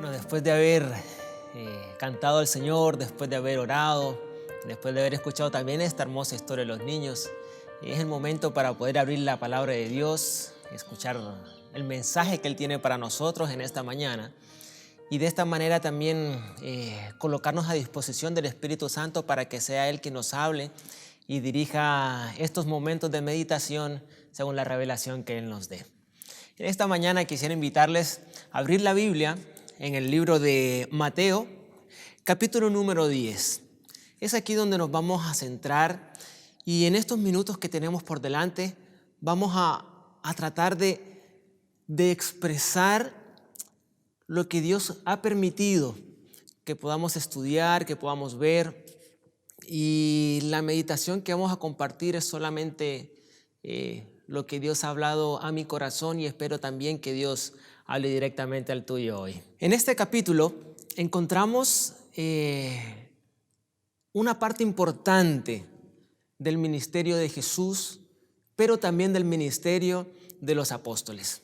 Bueno, después de haber cantado al Señor, después de haber orado, después de haber escuchado también esta hermosa historia de los niños, es el momento para poder abrir la palabra de Dios, escuchar el mensaje que Él tiene para nosotros en esta mañana y de esta manera también colocarnos a disposición del Espíritu Santo para que sea Él quien nos hable y dirija estos momentos de meditación según la revelación que Él nos dé. En esta mañana quisiera invitarles a abrir la Biblia en el libro de Mateo, capítulo número 10. Es aquí donde nos vamos a centrar y en estos minutos que tenemos por delante vamos a tratar de expresar lo que Dios ha permitido que podamos estudiar, que podamos ver, y la meditación que vamos a compartir es solamente lo que Dios ha hablado a mi corazón y espero también que Dios hable directamente al tuyo hoy. En este capítulo encontramos una parte importante del ministerio de Jesús, pero también del ministerio de los apóstoles.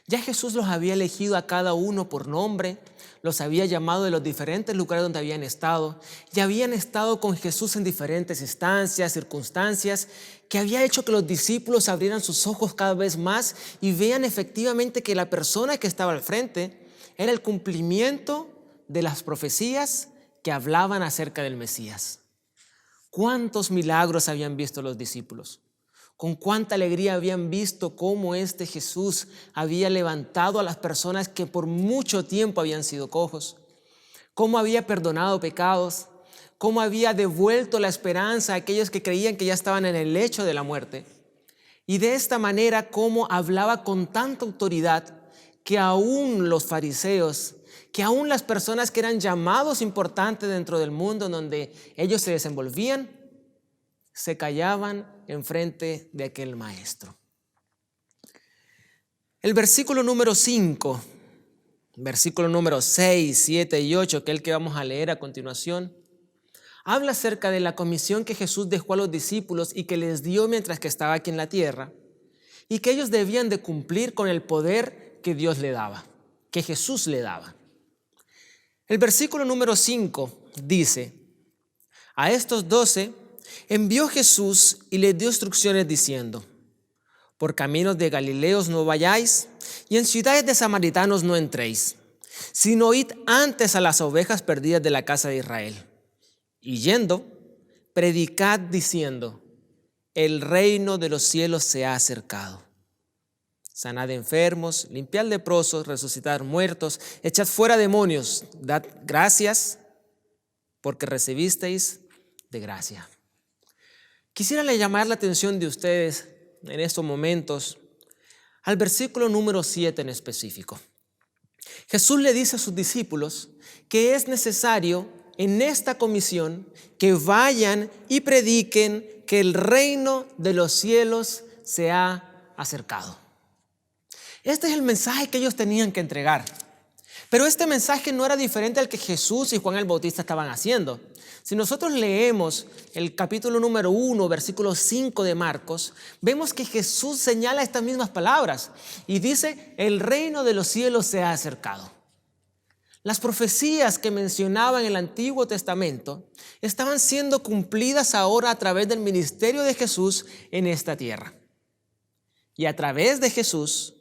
Ya Jesús los había elegido a cada uno por nombre, los había llamado de los diferentes lugares donde habían estado, y habían estado con Jesús en diferentes instancias, circunstancias, que había hecho que los discípulos abrieran sus ojos cada vez más y vean efectivamente que la persona que estaba al frente era el cumplimiento de las profecías que hablaban acerca del Mesías. ¿Cuántos milagros habían visto los discípulos? Con cuánta alegría habían visto cómo este Jesús había levantado a las personas que por mucho tiempo habían sido cojos, cómo había perdonado pecados, cómo había devuelto la esperanza a aquellos que creían que ya estaban en el lecho de la muerte. Y de esta manera cómo hablaba con tanta autoridad que aún los fariseos, que aún las personas que eran llamados importantes dentro del mundo en donde ellos se desenvolvían, se callaban en frente de aquel maestro. El versículo número 5, versículo número 6, 7 y 8, que es el que vamos a leer a continuación, habla acerca de la comisión que Jesús dejó a los discípulos y que les dio mientras que estaba aquí en la tierra y que ellos debían de cumplir con el poder que Dios le daba, que Jesús le daba. El versículo número 5 dice: a estos 12 envió Jesús y les dio instrucciones diciendo: por caminos de Galileos no vayáis, y en ciudades de samaritanos no entréis, sino id antes a las ovejas perdidas de la casa de Israel. Y yendo, predicad diciendo: el reino de los cielos se ha acercado. Sanad enfermos, limpiad leprosos, resucitad muertos, echad fuera demonios, dad gracias porque recibisteis de gracia. Quisiera llamar la atención de ustedes en estos momentos al versículo número 7 en específico. Jesús le dice a sus discípulos que es necesario en esta comisión que vayan y prediquen que el reino de los cielos se ha acercado. Este es el mensaje que ellos tenían que entregar. Pero este mensaje no era diferente al que Jesús y Juan el Bautista estaban haciendo. Si nosotros leemos el capítulo número 1, versículo 5 de Marcos, vemos que Jesús señala estas mismas palabras y dice: el reino de los cielos se ha acercado. Las profecías que mencionaba en el Antiguo Testamento estaban siendo cumplidas ahora a través del ministerio de Jesús en esta tierra. Y a través de Jesús,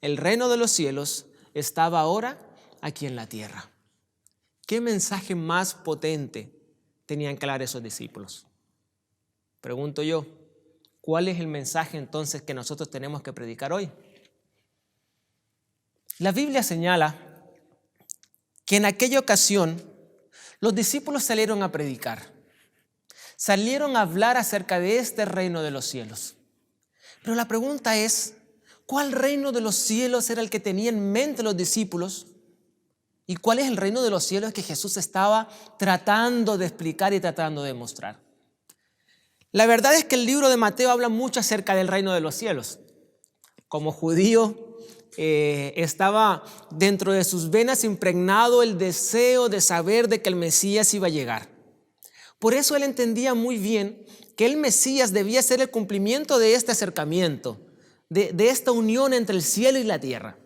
el reino de los cielos estaba ahora aquí en la tierra. ¿Qué mensaje más potente tenían que dar esos discípulos? Pregunto yo, ¿cuál es el mensaje entonces que nosotros tenemos que predicar hoy? La Biblia señala que en aquella ocasión los discípulos salieron a predicar, salieron a hablar acerca de este reino de los cielos. Pero la pregunta es, ¿cuál reino de los cielos era el que tenían en mente los discípulos? ¿Y cuál es el reino de los cielos que Jesús estaba tratando de explicar y tratando de mostrar? La verdad es que el libro de Mateo habla mucho acerca del reino de los cielos. Como judío, estaba dentro de sus venas impregnado el deseo de saber de que el Mesías iba a llegar. Por eso él entendía muy bien que el Mesías debía ser el cumplimiento de este acercamiento, de esta unión entre el cielo y la tierra.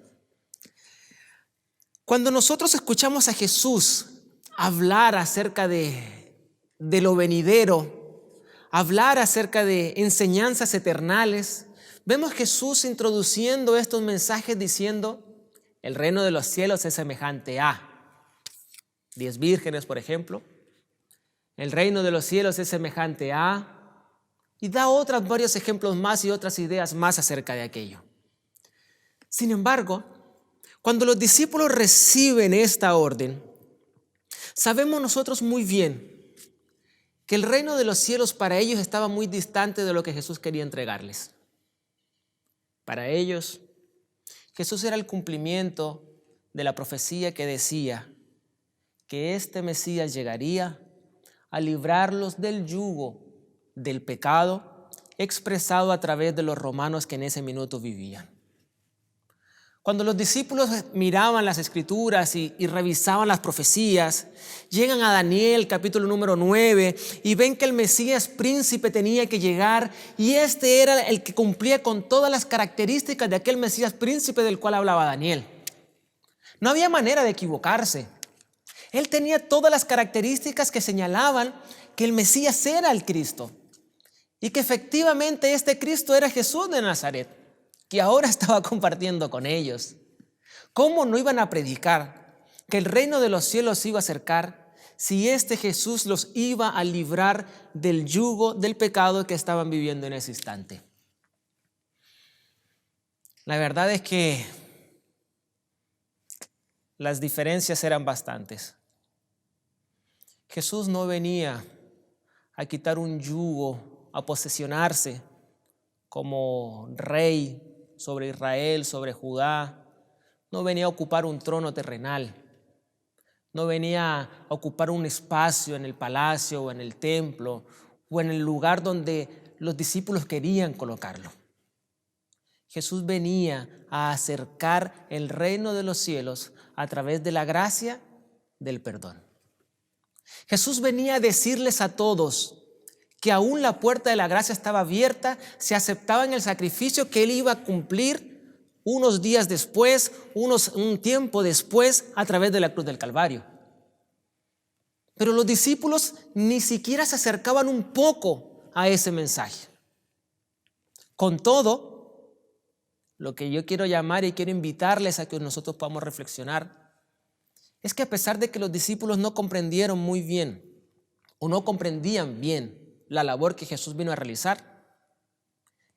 Cuando nosotros escuchamos a Jesús hablar acerca de lo venidero, hablar acerca de enseñanzas eternales, vemos a Jesús introduciendo estos mensajes diciendo: el reino de los cielos es semejante a 10 vírgenes, por ejemplo. El reino de los cielos es semejante a... Y da varios ejemplos más y otras ideas más acerca de aquello. Sin embargo, cuando los discípulos reciben esta orden, sabemos nosotros muy bien que el reino de los cielos para ellos estaba muy distante de lo que Jesús quería entregarles. Para ellos, Jesús era el cumplimiento de la profecía que decía que este Mesías llegaría a librarlos del yugo del pecado expresado a través de los romanos que en ese minuto vivían. Cuando los discípulos miraban las escrituras y revisaban las profecías, llegan a Daniel capítulo número 9 y ven que el Mesías príncipe tenía que llegar, y este era el que cumplía con todas las características de aquel Mesías príncipe del cual hablaba Daniel. No había manera de equivocarse. Él tenía todas las características que señalaban que el Mesías era el Cristo y que efectivamente este Cristo era Jesús de Nazaret, que ahora estaba compartiendo con ellos. ¿Cómo no iban a predicar que el reino de los cielos se iba a acercar si este Jesús los iba a librar del yugo del pecado que estaban viviendo en ese instante? La verdad es que las diferencias eran bastantes. Jesús no venía a quitar un yugo, a posesionarse como rey sobre Israel, sobre Judá. No venía a ocupar un trono terrenal. No venía a ocupar un espacio en el palacio o en el templo o en el lugar donde los discípulos querían colocarlo. Jesús venía a acercar el reino de los cielos a través de la gracia del perdón. Jesús venía a decirles a todos que aún la puerta de la gracia estaba abierta si aceptaban el sacrificio que Él iba a cumplir unos días después, un tiempo después, a través de la cruz del Calvario. Pero los discípulos ni siquiera se acercaban un poco a ese mensaje. Con todo, lo que yo quiero llamar y quiero invitarles a que nosotros podamos reflexionar es que a pesar de que los discípulos no comprendieron muy bien o no comprendían bien la labor que Jesús vino a realizar,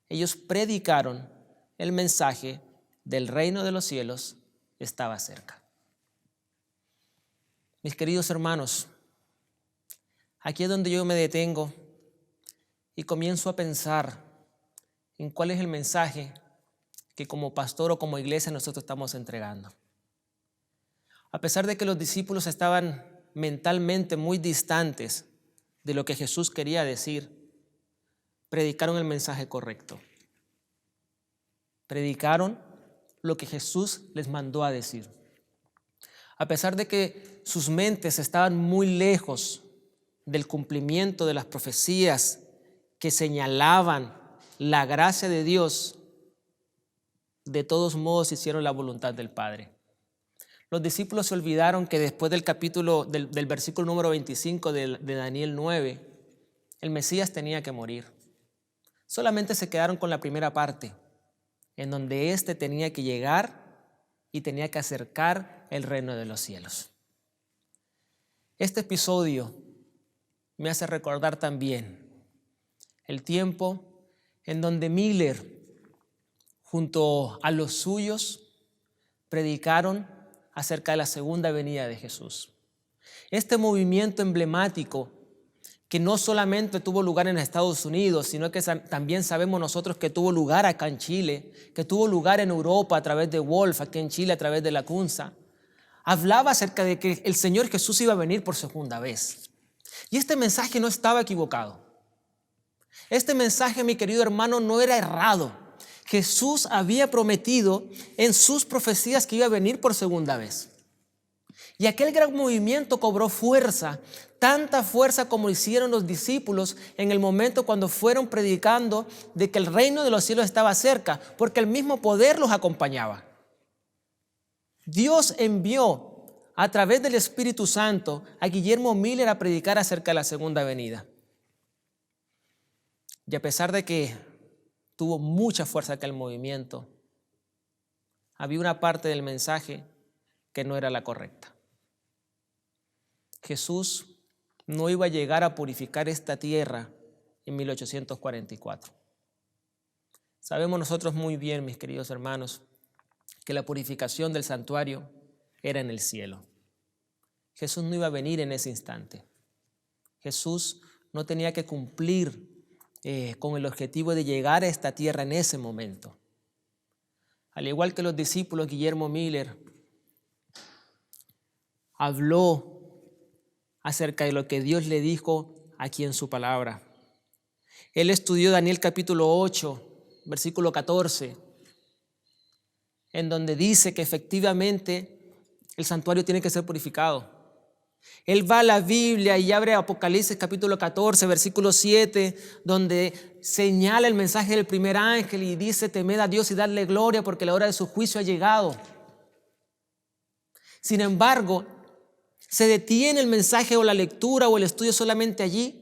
ellos predicaron el mensaje del reino de los cielos estaba cerca. Mis queridos hermanos, aquí es donde yo me detengo y comienzo a pensar en cuál es el mensaje que como pastor o como iglesia nosotros estamos entregando. A pesar de que los discípulos estaban mentalmente muy distantes de lo que Jesús quería decir, predicaron el mensaje correcto. Predicaron lo que Jesús les mandó a decir. A pesar de que sus mentes estaban muy lejos del cumplimiento de las profecías que señalaban la gracia de Dios, de todos modos hicieron la voluntad del Padre. Los discípulos se olvidaron que después del versículo número 25 de Daniel 9, el Mesías tenía que morir. Solamente se quedaron con la primera parte, en donde éste tenía que llegar y tenía que acercar el reino de los cielos. Este episodio me hace recordar también el tiempo en donde Miller, junto a los suyos, predicaron acerca de la segunda venida de Jesús. Este movimiento emblemático que no solamente tuvo lugar en Estados Unidos, sino que también sabemos nosotros que tuvo lugar acá en Chile, que tuvo lugar en Europa a través de Wolf, aquí en Chile a través de la Cunza, hablaba acerca de que el Señor Jesús iba a venir por segunda vez. Y este mensaje no estaba equivocado. Este mensaje, mi querido hermano, no era errado. Jesús había prometido en sus profecías que iba a venir por segunda vez. Y aquel gran movimiento cobró fuerza, tanta fuerza como hicieron los discípulos en el momento cuando fueron predicando de que el reino de los cielos estaba cerca, porque el mismo poder los acompañaba. Dios envió a través del Espíritu Santo a Guillermo Miller a predicar acerca de la segunda venida. Y a pesar de que tuvo mucha fuerza aquel movimiento, había una parte del mensaje que no era la correcta. Jesús no iba a llegar a purificar esta tierra en 1844. Sabemos nosotros muy bien, mis queridos hermanos, que la purificación del santuario era en el cielo. Jesús no iba a venir en ese instante. Jesús no tenía que cumplir con el objetivo de llegar a esta tierra en ese momento. Al igual que los discípulos, Guillermo Miller habló acerca de lo que Dios le dijo aquí en su palabra. Él estudió Daniel capítulo 8, versículo 14, en donde dice que efectivamente el santuario tiene que ser purificado. Él va a la Biblia y abre Apocalipsis capítulo 14, versículo 7, donde señala el mensaje del primer ángel y dice: temed a Dios y dadle gloria porque la hora de su juicio ha llegado. Sin embargo, se detiene el mensaje o la lectura o el estudio solamente allí,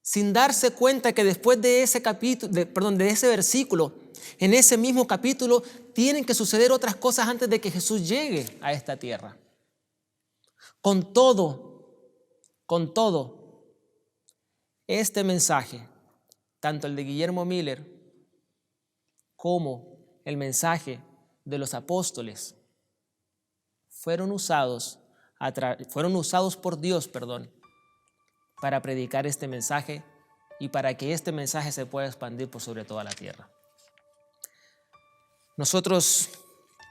sin darse cuenta que después de ese de ese versículo, en ese mismo capítulo, tienen que suceder otras cosas antes de que Jesús llegue a esta tierra. Con todo, este mensaje, tanto el de Guillermo Miller como el mensaje de los apóstoles, fueron usados por Dios, para predicar este mensaje y para que este mensaje se pueda expandir por sobre toda la tierra. Nosotros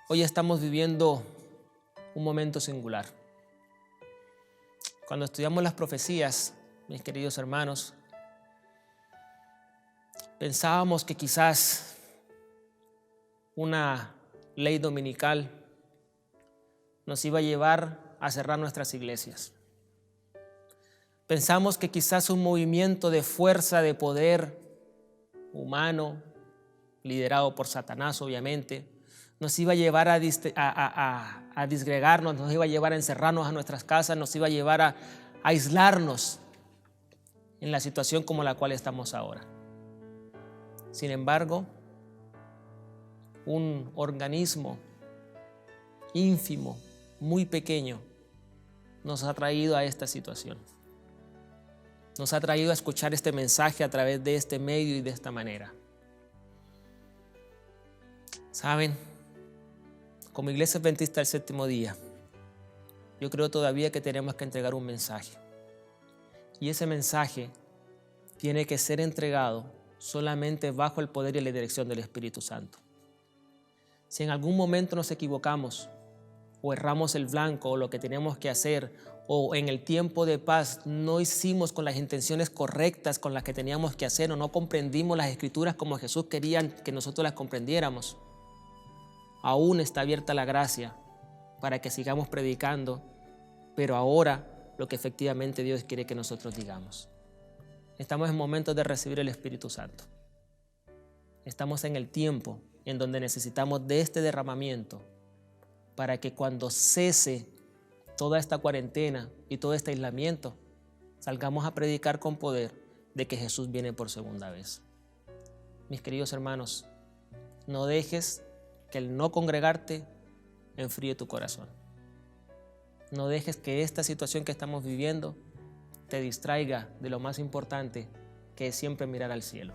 hoy estamos viviendo un momento singular. Cuando estudiamos las profecías, mis queridos hermanos, pensábamos que quizás una ley dominical nos iba a llevar a cerrar nuestras iglesias. Pensamos que quizás un movimiento de fuerza, de poder humano, liderado por Satanás obviamente, nos iba a llevar a disgregarnos, nos iba a llevar a encerrarnos a nuestras casas, nos iba a llevar a aislarnos en la situación como la cual estamos ahora. Sin embargo, un organismo ínfimo, muy pequeño, nos ha traído a esta situación. Nos ha traído a escuchar este mensaje a través de este medio y de esta manera. ¿Saben? Como Iglesia Adventista del Séptimo Día, yo creo todavía que tenemos que entregar un mensaje. Y ese mensaje tiene que ser entregado solamente bajo el poder y la dirección del Espíritu Santo. Si en algún momento nos equivocamos o erramos el blanco o lo que tenemos que hacer, o en el tiempo de paz no hicimos con las intenciones correctas con las que teníamos que hacer, o no comprendimos las Escrituras como Jesús quería que nosotros las comprendiéramos, aún está abierta la gracia para que sigamos predicando, pero ahora lo que efectivamente Dios quiere que nosotros digamos. Estamos en momentos de recibir el Espíritu Santo. Estamos en el tiempo en donde necesitamos de este derramamiento para que cuando cese toda esta cuarentena y todo este aislamiento, salgamos a predicar con poder de que Jesús viene por segunda vez. Mis queridos hermanos, no dejes que el no congregarte enfríe tu corazón. No dejes que esta situación que estamos viviendo te distraiga de lo más importante, que es siempre mirar al cielo.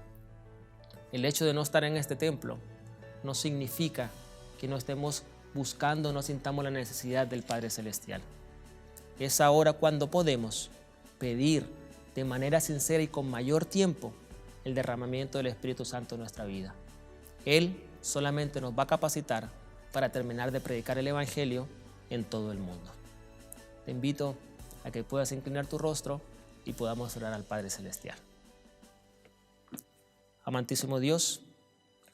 El hecho de no estar en este templo no significa que no estemos buscando, no sintamos la necesidad del Padre Celestial. Es ahora cuando podemos pedir de manera sincera y con mayor tiempo el derramamiento del Espíritu Santo en nuestra vida. Él solamente nos va a capacitar para terminar de predicar el Evangelio en todo el mundo. Te invito a que puedas inclinar tu rostro y podamos orar al Padre Celestial. Amantísimo Dios,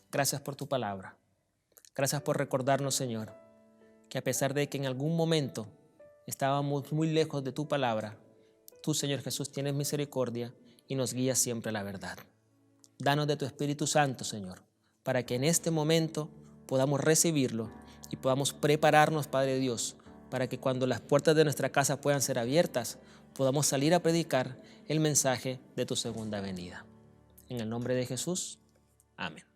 gracias por tu palabra. Gracias por recordarnos, Señor, que a pesar de que en algún momento estábamos muy lejos de tu palabra, tú, Señor Jesús, tienes misericordia y nos guías siempre a la verdad. Danos de tu Espíritu Santo, Señor, para que en este momento podamos recibirlo y podamos prepararnos, Padre Dios, para que cuando las puertas de nuestra casa puedan ser abiertas, podamos salir a predicar el mensaje de tu segunda venida. En el nombre de Jesús, amén.